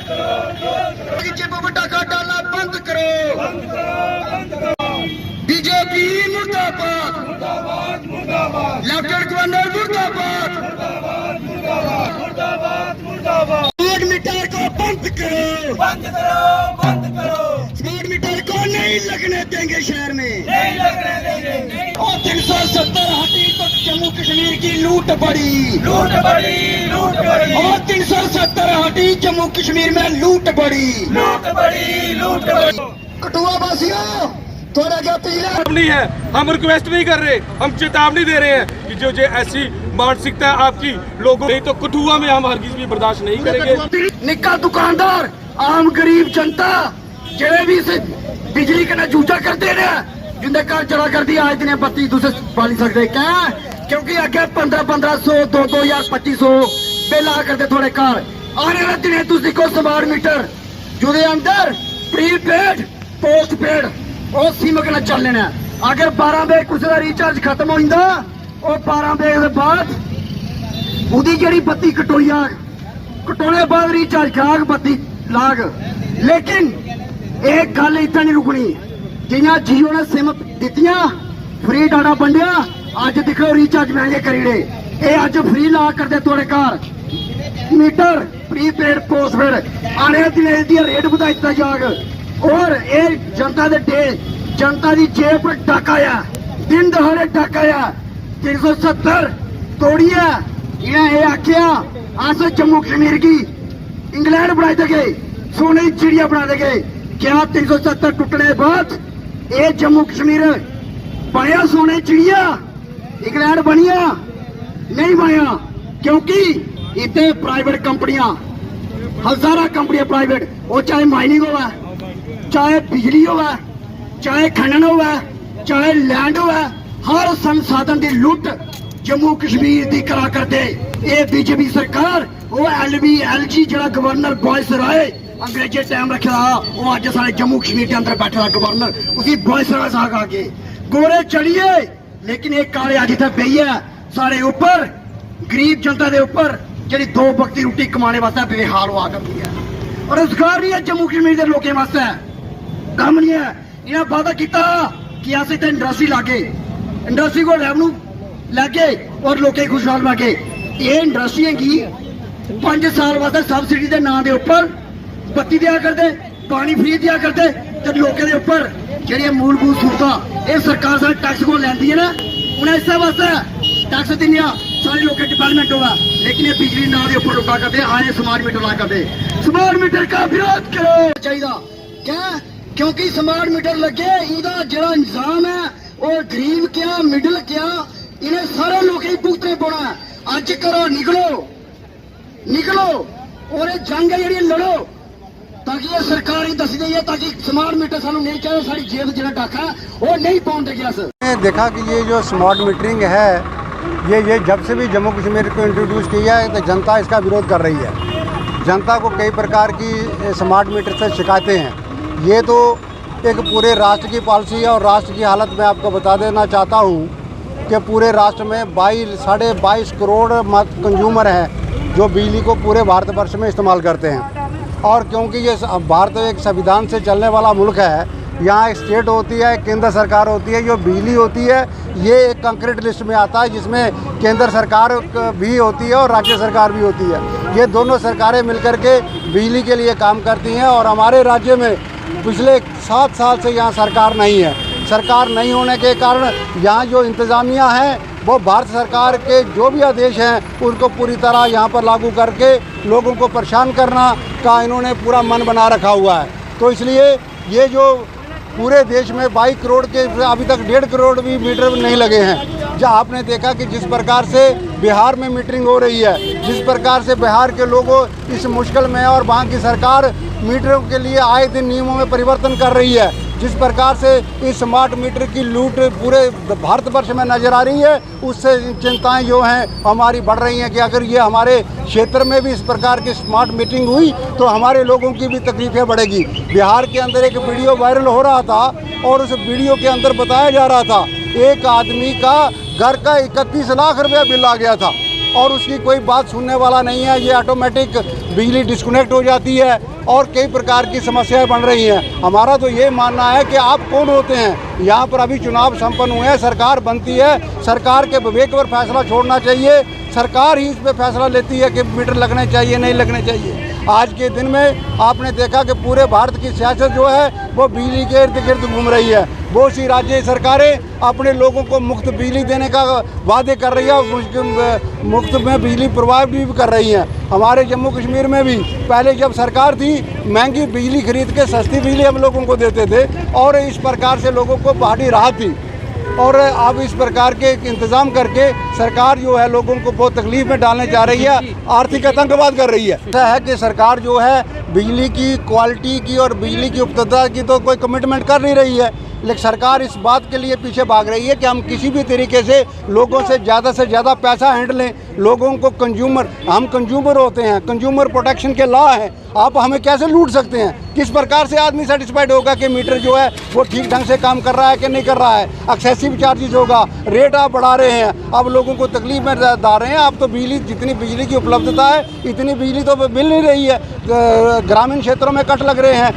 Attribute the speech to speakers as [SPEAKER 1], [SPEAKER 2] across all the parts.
[SPEAKER 1] Chip पटाखा डालना बंद करो। बीजेपी मुर्दाबाद, लेफ्टिनेंट गवर्नर मुर्दाबाद, स्मार्ट मीटर को बंद करो, बंद करो, बंद करो। स्मार्ट मीटर को नहीं लगने देंगे शहर में, नहीं लगने देंगे। और 370 हटी तो जम्मू कश्मीर की लूट बढ़ी, लूट बढ़ी, लूट बढ़ी। और 370 हटी जम्मू कश्मीर में लूट बढ़ी, लूट बढ़ी, लूट बढ़ी। कठुआ वासियों थोड़ा क्या पीला
[SPEAKER 2] नहीं है, हम रिक्वेस्ट नहीं कर रहे, हम चेतावनी दे रहे हैं कि जो ऐसी मानसिकता है आपकी लोगों नहीं तो कठुआ में हम हरगिज भी बर्दाश्त नहीं करेंगे।
[SPEAKER 1] निक्का दुकानदार, आम गरीब जनता जेड़े भी से बिजली कने जूझा करते रहे, जिंदे घर चला कर दी आज दिन बत्ती दूसरे पाली सकते क्या, क्योंकि अगे 1500 2200 बिल आ करते थोड़े घर आने वाले दिन तुम देखो स्मार्ट मीटर जुदे अंदर प्रीपेड पोस्टपेड और सिम कने चल लेना। अगर 12 बजे कुछ का रिचार्ज खत्म हो जाता और 12 बजे के बाद उदी जड़ी बत्ती कटोई आग, कटोने बाद रिचार्ज खाग बत्ती लाग। लेकिन एक गल इतना नहीं रुकनी, जियां जियो ने सिम दितियां फ्री डाटा बंडिया, अज दिखो रिचार्ज महंगे करीड़े, ये अज फ्री ला करते थोड़े घर मीटर प्रीपेड पोस्टपेड आने दिन रेट बधा दिता जाग। और ये जनता की जेब पर डाका है, दिन दहाड़े डाका है। 370 तोड़ी है, इन्हें आखिया अस जम्मू कश्मीर की इंग्लैंड बना देंगे, सोने की चिड़िया बना देंगे। क्या 370 टूटने बाद ये जम्मू कश्मीर बनया सोने की चिड़िया, इंग्लैंड बनिया नहीं बनया, क्योंकि इतने प्राइवेट कंपनियां, हजारा कंपनियां प्राइवेट, वो चाहे माइनिंग होगा, चाहे बिजली होगा, चाहे खनन होगा, चाहे लैंड होगा, हर संसाधन की लुट जम्मू कश्मीर की करा करते। ये बीजेपी सरकार वो LG जरा गवर्नर बॉयस राय अंग्रेजे टाइम रखा, वो अज सारे जम्मू कश्मीर के अंदर बैठा गवर्नर, उसी बॉयस राय साहब आके गोरे चलिए। लेकिन एक काले अज इतना बही है सारे ऊपर, गरीब जनता के ऊपर जी 2 वक्त की रोटी कमाने वास्ते बेहाल हुआ करती है। और रोजगार नहीं है जम्मू कश्मीर के लोगों वास्ते, काम नहीं है। इन्हें वादा किया कि अस इतने इंडस्ट्री लागे, इंडस्ट्री को रेवन्यू लगे और लोग खुशहाल लागे। ये इंडस्ट्रियां की 5 साल वास्ते सबसिडी के नाम के ऊपर बत्ती दिया करते, पानी फ्री दिया करते, तो लोगों के ऊपर जी मूलभूत सहूलतां ये सरकार सारे टैक्स को लैंदी है ना, उन्हें इस वास्ते टैक्स देने सारे लोग डिवेलपमेंट होगा। लेकिन ये बिजली नाम के ऊपर रुका करते, आए स्मार्ट मीटर ला करते। स्मार्ट मीटर का विरोध करो चाहिए क्या, क्योंकि स्मार्ट मीटर लगे इहदा जरा निजाम है और गरीब क्या मिडल क्या इन्हें सारे लोग ही भुगतने पौना। अज करो निकलो निकलो और ये जंग है जी लड़ो, ताकि ये सरकार ही दस दी है, ताकि स्मार्ट मीटर सानू नहीं चाहिए, सारी जेब जरा डाका वो नहीं पाउन देगा।
[SPEAKER 3] मैंने देखा कि ये जो स्मार्ट मीटरिंग है ये जब से भी जम्मू कश्मीर को इंट्रोड्यूस किया है तो जनता इसका विरोध कर रही है। जनता को कई प्रकार की स्मार्ट मीटर से शिकायतें हैं। ये तो एक पूरे राष्ट्र की पॉलिसी है और राष्ट्र की हालत में आपको बता देना चाहता हूँ कि पूरे राष्ट्र में 22.5 करोड़ कंज्यूमर हैं जो बिजली को पूरे भारतवर्ष में इस्तेमाल करते हैं। और क्योंकि ये भारत एक संविधान से चलने वाला मुल्क है, यहाँ एक स्टेट होती है, केंद्र सरकार होती है। जो बिजली होती है ये एक कंक्रीट लिस्ट में आता है जिसमें केंद्र सरकार भी होती है और राज्य सरकार भी होती है। ये दोनों सरकारें मिलकर के बिजली के लिए काम करती हैं। और हमारे राज्य में पिछले 7 साल से यहाँ सरकार नहीं है। सरकार नहीं होने के कारण यहाँ जो इंतज़ामिया है वो भारत सरकार के जो भी आदेश हैं उनको पूरी तरह यहाँ पर लागू करके लोगों को परेशान करना का इन्होंने पूरा मन बना रखा हुआ है। तो इसलिए ये जो पूरे देश में 22 करोड़ के अभी तक 1.5 करोड़ भी मीटर नहीं लगे हैं। जहाँ आपने देखा कि जिस प्रकार से बिहार में मीटरिंग हो रही है, जिस प्रकार से बिहार के लोगों इस मुश्किल में और वहाँ की सरकार मीटरों के लिए आए दिन नियमों में परिवर्तन कर रही है, जिस प्रकार से इस स्मार्ट मीटर की लूट पूरे भारतवर्ष में नजर आ रही है, उससे चिंताएं जो हैं हमारी बढ़ रही हैं कि अगर ये हमारे क्षेत्र में भी इस प्रकार की स्मार्ट मीटिंग हुई तो हमारे लोगों की भी तकलीफें बढ़ेगी। बिहार के अंदर एक वीडियो वायरल हो रहा था और उस वीडियो के अंदर बताया जा रहा था एक आदमी का घर का 31 लाख रुपया बिल आ गया था। और उसकी कोई बात सुनने वाला नहीं है। ये ऑटोमेटिक बिजली डिस्कनेक्ट हो जाती है और कई प्रकार की समस्याएं बन रही हैं। हमारा तो ये मानना है कि आप कौन होते हैं? यहाँ पर अभी चुनाव संपन्न हुए हैं, सरकार बनती है, सरकार के विवेक पर फैसला छोड़ना चाहिए। सरकार ही इस पर फैसला लेती है कि मीटर लगने चाहिए नहीं लगने चाहिए। आज के दिन में आपने देखा कि पूरे भारत की सियासत जो है वो बिजली के इर्द गिर्द घूम रही है। बहुत सी राज्य सरकारें अपने लोगों को मुफ्त बिजली देने का वादे कर रही है और मुफ्त में बिजली प्रोवाइड भी कर रही हैं। हमारे जम्मू कश्मीर में भी पहले जब सरकार थी, महंगी बिजली खरीद के सस्ती बिजली हम लोगों को देते थे और इस प्रकार से लोगों को बड़ी राहत थी। और अब इस प्रकार के इंतज़ाम करके सरकार जो है लोगों को बहुत तकलीफ में डालने जा रही है, आर्थिक आतंकवाद कर रही है। ऐसा है कि सरकार जो है बिजली की क्वालिटी की और बिजली की उपलब्धता की तो कोई कमिटमेंट कर नहीं रही है, लेकिन सरकार इस बात के लिए पीछे भाग रही है कि हम किसी भी तरीके से लोगों से ज़्यादा पैसा हैंड लें। लोगों को हम कंज्यूमर होते हैं, कंज्यूमर प्रोटेक्शन के लॉ हैं, आप हमें कैसे लूट सकते हैं? किस प्रकार से आदमी सेटिस्फाइड होगा कि मीटर जो है वो ठीक ढंग से काम कर रहा है कि नहीं कर रहा है? एक्सेसिव चार्जेस होगा, रेट आप बढ़ा रहे हैं, अब लोगों को तकलीफ में डाल रहे हैं। आप तो बिजली, जितनी बिजली की उपलब्धता है इतनी बिजली तो मिल नहीं रही है। ग्रामीण क्षेत्रों में कट लग रहे हैं,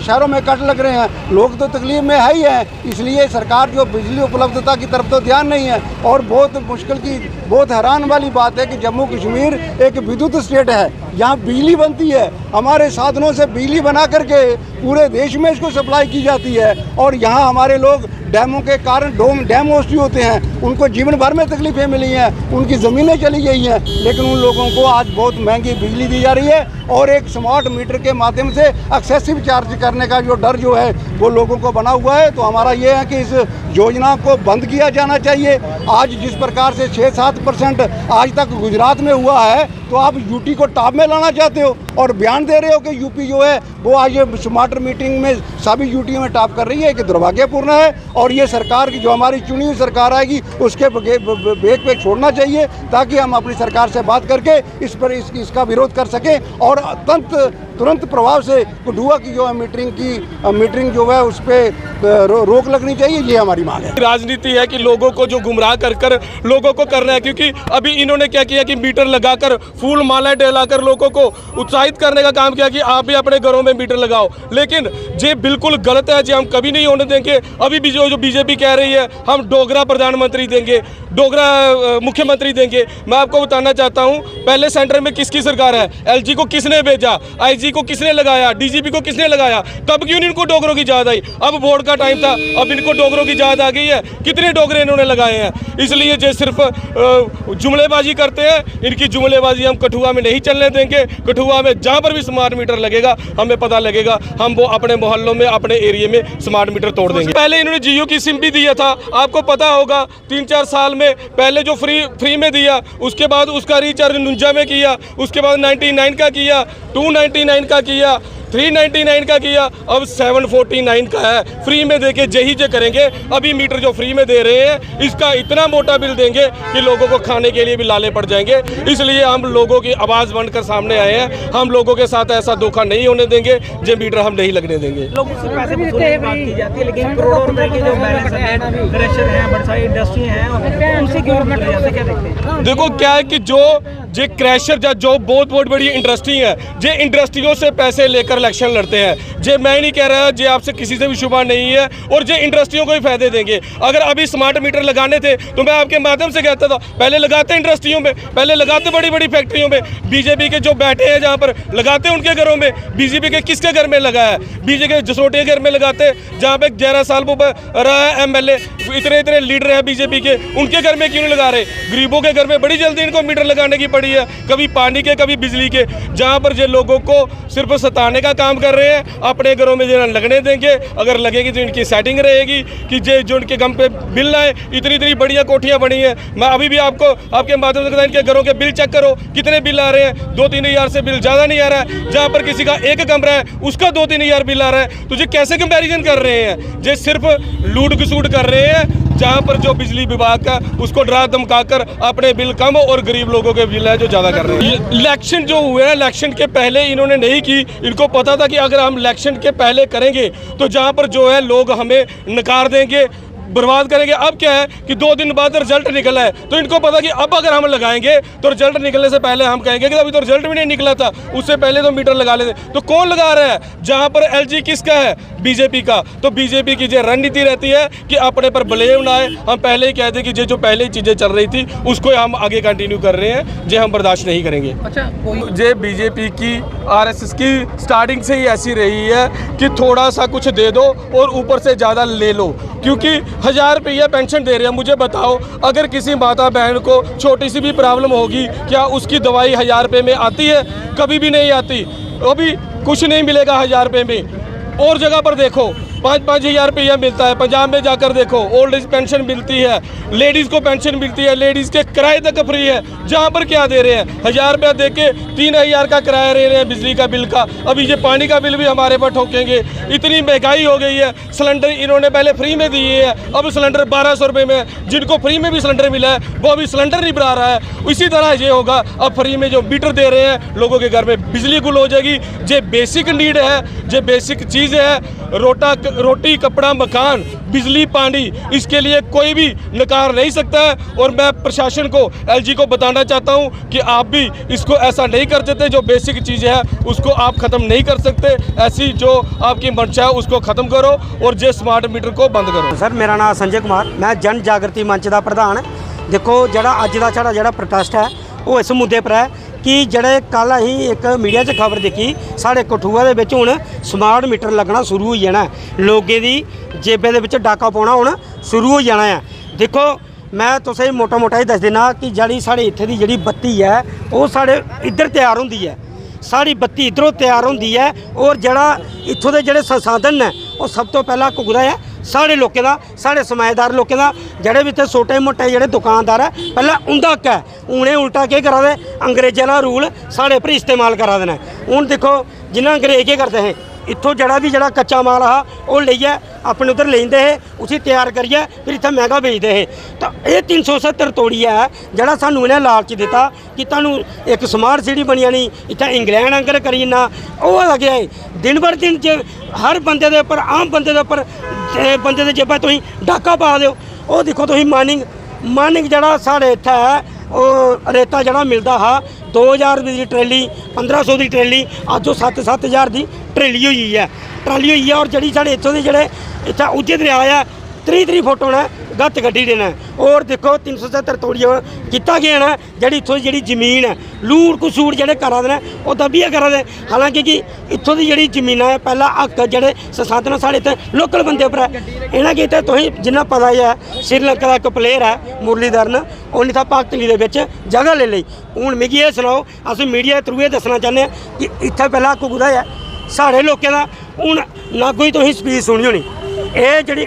[SPEAKER 3] शहरों में कट लग रहे हैं, लोग तो तकलीफ में है ही है। इसलिए सरकार जो बिजली उपलब्धता की तरफ तो ध्यान नहीं है। और बहुत हैरान वाली बात है कि जम्मू कश्मीर एक विद्युत स्टेट है, यहाँ बिजली बनती है, हमारे साधनों से बिजली बना करके पूरे देश में इसको सप्लाई की जाती है। और यहाँ हमारे लोग डैमों के कारण डैम होस्टी होते हैं, उनको जीवन भर में तकलीफें मिली हैं, उनकी ज़मीनें चली गई हैं, लेकिन उन लोगों को आज बहुत महंगी बिजली दी जा रही है। और एक स्मार्ट मीटर के माध्यम से एक्सेसिव चार्ज करने का जो डर जो है वो लोगों को बना हुआ है। तो हमारा ये है कि इस योजना को बंद किया जाना चाहिए। आज जिस प्रकार से 6-7% आज तक गुजरात में हुआ है, तो आप यूटी को टॉप में लाना चाहते हो और बयान दे रहे हो कि यूपी जो है वो आज स्मार्ट मीटिंग में सभी यूटियों में टॉप कर रही है, कि दुर्भाग्यपूर्ण है। और ये सरकार की जो हमारी चुनी हुई सरकार आएगी उसके बेग पे छोड़ना चाहिए, ताकि हम अपनी सरकार से बात करके इस पर इसका विरोध कर सकें और तुरंत प्रभाव से कठुआ की जो है मीटरिंग जो है उस पर रोक लगनी चाहिए। ये हमारी मांग है।
[SPEAKER 2] राजनीति है कि लोगों को जो गुमराह कर लोगों को करना है, क्योंकि अभी इन्होंने क्या किया कि मीटर लगाकर फूल माला डलाकर लोगों को उत्साहित करने का काम किया कि आप भी अपने घरों में मीटर लगाओ। लेकिन ये बिल्कुल गलत है, जो हम कभी नहीं होने देंगे। अभी भी जो बीजेपी कह रही है हम डोगरा प्रधानमंत्री देंगे, डोगरा मुख्यमंत्री देंगे। मैं आपको बताना चाहता हूं, पहले सेंटर में किसकी सरकार है? एलजी को किसने भेजा? आईजी को किसने लगाया? डीजीपी को किसने लगाया? तब क्यों इनको डोगरों की याद आई? अब वोट का टाइम था, अब इनको डोगरों की याद आ गई है। कितने डोगरे इन्होंने लगाए हैं? इसलिए जो सिर्फ जुमलेबाजी करते हैं, इनकी जुमलेबाजी हम कठुआ में नहीं चलने देंगे। कठुआ में जहाँ पर भी स्मार्ट मीटर लगेगा हमें पता लगेगा, हम वो अपने मोहल्लों में अपने एरिया में स्मार्ट मीटर तोड़ देंगे। पहले इन्होंने जियो की सिम भी दिया था, आपको पता होगा 3-4 साल में। पहले जो फ्री में दिया, उसके बाद उसका रिचार्ज 49 में किया, उसके बाद 99 का किया, 299 का किया, 399 का किया, अब 749 का है। फ्री में देके जही जे करेंगे। अभी मीटर जो फ्री में दे रहे हैं इसका इतना मोटा बिल देंगे कि लोगों को खाने के लिए भी लाले पड़ जाएंगे। इसलिए हम लोगों की आवाज़ बनकर सामने आए हैं। हम लोगों के साथ ऐसा धोखा नहीं होने देंगे, जो मीटर हम नहीं लगने देंगे।
[SPEAKER 4] लोगों से पैसे वसूलने की बात की जाती है, लेकिन करोड़ों रुपए की जो बैलेंस है, क्रशर है, बड़ी सारी इंडस्ट्री है, उनसे गवर्नमेंट क्या देखते हैं?
[SPEAKER 2] देखो क्या है कि जो क्रैशर जो बहुत बड़ी इंडस्ट्री है, जे इंडस्ट्रियों से पैसे लेकर इलेक्शन लड़ते हैं। जे मैं नहीं कह रहा, जे आपसे किसी से भी शुबा नहीं है, और जे इंडस्ट्रियों को ही फायदे देंगे। अगर अभी स्मार्ट मीटर लगाने थे तो मैं आपके माध्यम से कहता था पहले लगाते इंडस्ट्रियों में, पहले लगाते बड़ी फैक्ट्रियों में। बीजेपी के जो बैठे हैं जहाँ पर लगाते उनके घरों में। बीजेपी के किसके घर में लगाया है? बीजेपी के जसोटे घर में लगाते, जहाँ पे 11 साल वो रहा है एमएलए। इतने लीडर है बीजेपी के, उनके घर में क्यों नहीं लगा रहे? गरीबों के घर में बड़ी जल्दी इनको मीटर लगाने की पड़ी है, कभी पानी के कभी बिजली के। जहाँ पर जो लोगों को सिर्फ सताने का काम कर रहे हैं, अपने घरों में जो लगने देंगे। अगर लगेगी तो इनकी सेटिंग रहेगी कि जो इनके गम पे बिल आए। इतनी बढ़िया कोठियाँ बनी हैं। मैं अभी भी आपको आपके माध्यम से बताऊं, इनके घरों के बिल चेक करो, कितने बिल आ रहे हैं। 2-3 हज़ार से बिल ज़्यादा नहीं आ रहा है। जहाँ पर किसी का एक कमरा है उसका 2-3 हज़ार बिल आ रहा है। तो ये कैसे कंपैरिजन कर रहे हैं? ये सिर्फ लूट घसूट कर रहे हैं। जहाँ पर जो बिजली विभाग का उसको डरा धमकाकर अपने बिल कम और गरीब लोगों के बिल है जो ज़्यादा कर रहे हैं। इलेक्शन जो हुए हैं, इलेक्शन के पहले इन्होंने नहीं की। इनको पता था कि अगर हम इलेक्शन के पहले करेंगे तो जहाँ पर जो है लोग हमें नकार देंगे, बर्बाद करेंगे। अब क्या है कि 2 दिन बाद रिजल्ट निकला है, तो इनको पता कि अब अगर हम लगाएंगे तो रिजल्ट निकलने से पहले हम कहेंगे कि अभी तो रिजल्ट भी नहीं निकला था, उससे पहले तो मीटर लगा लेते। तो कौन लगा रहा है? जहाँ पर एलजी किसका है? बीजेपी का। तो बीजेपी की जो रणनीति रहती है कि अपने पर ब्लेम ना आए। हम पहले ही कहते कि जो पहले ही चीज़ें चल रही थी उसको हम आगे कंटिन्यू कर रहे हैं, जो हम बर्दाश्त नहीं करेंगे।
[SPEAKER 4] अच्छा, कोई
[SPEAKER 2] जे बीजेपी की आरएसएस की स्टार्टिंग से ही ऐसी रही है कि थोड़ा सा कुछ दे दो और ऊपर से ज़्यादा ले लो, क्योंकि 1000 रुपया पेंशन दे रहे हैं। मुझे बताओ, अगर किसी माता बहन को छोटी सी भी प्रॉब्लम होगी, क्या उसकी दवाई 1000 रुपये में आती है? कभी भी नहीं आती। अभी कुछ नहीं मिलेगा 1000 रुपये में। और जगह पर देखो 5-5 हज़ार रुपया मिलता है। पंजाब में जाकर देखो ओल्ड एज पेंशन मिलती है, लेडीज़ को पेंशन मिलती है, लेडीज़ के किराए तक फ्री है। जहाँ पर क्या दे रहे हैं? 1000 रुपया दे के 3000 का किराया ले रहे हैं बिजली का बिल का। अभी ये पानी का बिल भी हमारे पर ठोकेंगे। इतनी महंगाई हो गई है। सिलेंडर इन्होंने पहले फ्री में दिए हैं, अब सिलेंडर 1200 रुपये में है। जिनको फ्री में भी सिलेंडर मिला है वो अभी सिलेंडर नहीं बढ़ा रहा है। इसी तरह ये होगा, अब फ्री में जो मीटर दे रहे हैं लोगों के घर में बिजली गुल हो जाएगी। जो बेसिक नीड है, जो बेसिक चीज़ है, रोटी कपड़ा मकान बिजली पानी, इसके लिए कोई भी नकार नहीं सकता है। और मैं प्रशासन को एलजी को बताना चाहता हूं कि आप भी इसको ऐसा नहीं कर सकते। जो बेसिक चीज़ है उसको आप ख़त्म नहीं कर सकते। ऐसी जो आपकी मंशा है उसको ख़त्म करो और जे स्मार्ट मीटर को बंद करो।
[SPEAKER 5] सर, मेरा नाम संजय कुमार, मैं जन जागृति मंच का प्रधान। देखो, ਜਿਹੜਾ ਅੱਜ ਦਾ ਸਾਡਾ ਜਿਹੜਾ ਪ੍ਰੋਟੈਸਟ ਹੈ ਉਹ ਇਸ ਮੁੱਦੇ ਪਰ ਹੈ कि ਜਿਹੜੇ ਕੱਲ ਅਸੀਂ ਇੱਕ ਮੀਡੀਆ 'ਚ ਖਬਰ ਦੇਖੀ, ਸਾਡੇ ਕਠੂਆ ਦੇ ਵਿੱਚ ਹੁਣ ਸਮਾਰਟ ਮੀਟਰ ਲੱਗਣਾ ਸ਼ੁਰੂ ਹੋ ਜਾਣਾ। ਲੋਕਾਂ ਦੀ ਜੇਬਾਂ ਦੇ ਵਿੱਚ ਡਾਕਾ ਪਾਉਣਾ ਹੁਣ ਸ਼ੁਰੂ ਹੋ ਜਾਣਾ ਹੈ। ਦੇਖੋ, मैं तुसें मोटा ही दस देना कि जी साढ़े इत्थे दी जी बत्ती है वो साढ़े इधर तैयार होंदी है, साड़ी बत्ती इधरों तैयार होंदी है। और जड़ा इत्थों दे जेड़े संसाधन ने वो सब तो पहला कुगदा है साढ़े लोगों का, साढ़े समाजदार लोगों का, जेड़े भी इत्थे छोटे मोटे जेड़े दुकानदार है पहला उनका हक है। उन्हें उल्टा क्या करा दे, अंग्रेज़ों का रूल साढ़े पर इस्तेमाल करा देना। हूँ देखो, जिन्हें अंग्रेज क्या करते हैं, इत्थों जड़ा भी जड़ा कच्चा माल हा वो लेइए अपने उधर लेंदे है, उसी तैयार करिए फिर इत्थे महंगा बेचते हैं। तो ये 370 तोड़ी है जड़ा सानू इन्हें लालच दिता कि तुहानू एक स्मार्ट सिटी बनी जानी, इत्थे इंग्लैंड आंगर करी ना। वो लगे है दिन बर दिन हर बंदे दे उपर, आम बंदे दे उपर बंदे दे जेबा तुसीं डाका पा दो। वो देखो तुसीं माइनिंग जड़ा साढ़े इत्थे है वो रेता जड़ा मिलता हा 2000 रुपये की ट्रेली, 1500 की ट्रेली, अज वो 7-7000 की ट्रेली हुई है, और जी साढ़े इतों के जोड़े इतना उज्जे दरिया है 30 फुट होना गत्त कड्ढी देना। और देखो 370 तोड़िया किया गया ना, जी इतों की जी जमीन है लूट कसूट जोड़े करा देना वो दबिया करा दे। हालांकि कि इतों की जी जमीन है पहला हक जोड़े संसाधन साढ़े इतने लोकल बंदे पर है। इन्हें कि तुम जिन्ना पता ही है श्रीलंका का एक प्लेयर है मुरलीधरन, उन्हें था पाकतली के जगह ले ली। हूँ मिगी ये सुनाओ, अस मीडिया थ्रू ये दसना चाहते हैं कि इतना पहला हक कुदा है साढ़े लोगों का। हूँ ना कोई तुम स्पीच सुनी होनी, ये जी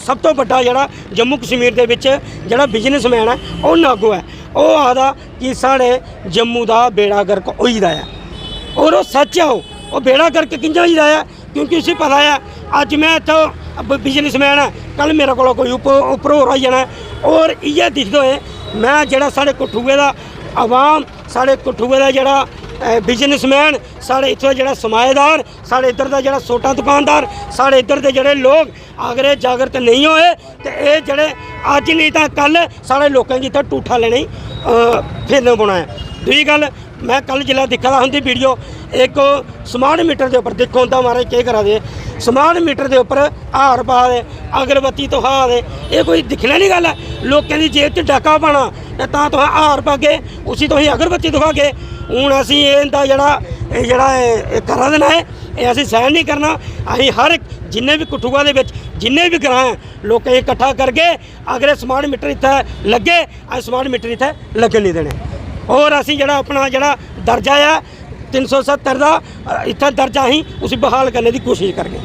[SPEAKER 5] सब तो बड़ा जरा जम्मू कश्मीर के जोड़ा बिजनेसमैन है वो नागो है, वो आखदा कि साढ़े जम्मू का बेड़ा गर्क होईदा है। और वो सच है, वो बेड़ा गर्क किंजा होईदा है क्योंकि उसे पता है अज मैं इतना बिजनेसमैन है, कल मेरे को कोई उपर हो आई जाना। और इयै दिखते हुए मैं जोड़ा साढ़े कठुए का आवाम, साढ़े कठुए का जोड़ा बिजनेसमैन, साढ़े इतों जोड़ा समाजदार, साढ़े इधर का जोड़ा छोटा दुकानदार, साढ़े इधर के जोड़े लोग अगर जागृत नहीं होए तो ये जोड़े अज नहीं तो कल साढ़े लोगों की इतना टूठा लेने फिरना पौना है। दूई गल, मैं कल जिला दिखा दा होंदी वीडियो एक स्मार्ट मीटर के उपर देखो होंदा महाराज क्या करा दे, स्मार्ट मीटर के उपर हार पा दे, अगरबत्ती तो हा दे। ये कोई दिखने नहीं गल है, लोगों की जेब च डाका पाना तां तुस हार पागे, उसी तुसीं अगरबत्ती दिखागे। हूँ असी इनका जड़ा करा देना है, ये असी सहन नहीं करना। असीं हर एक जिन्ने भी कठुआ दे विच जिन्ने भी ग्रां हैं लोकें इकट्ठा करके अगर स्मार्ट मीटर इत्थे लगे, स्मार्ट मीटर इत्थे लग्गन नहीं देने। और असी जड़ा अपना जड़ा दर्जा है 370 का इत्थे दर्जा असीं उसी बहाल करने की कोशिश करगे।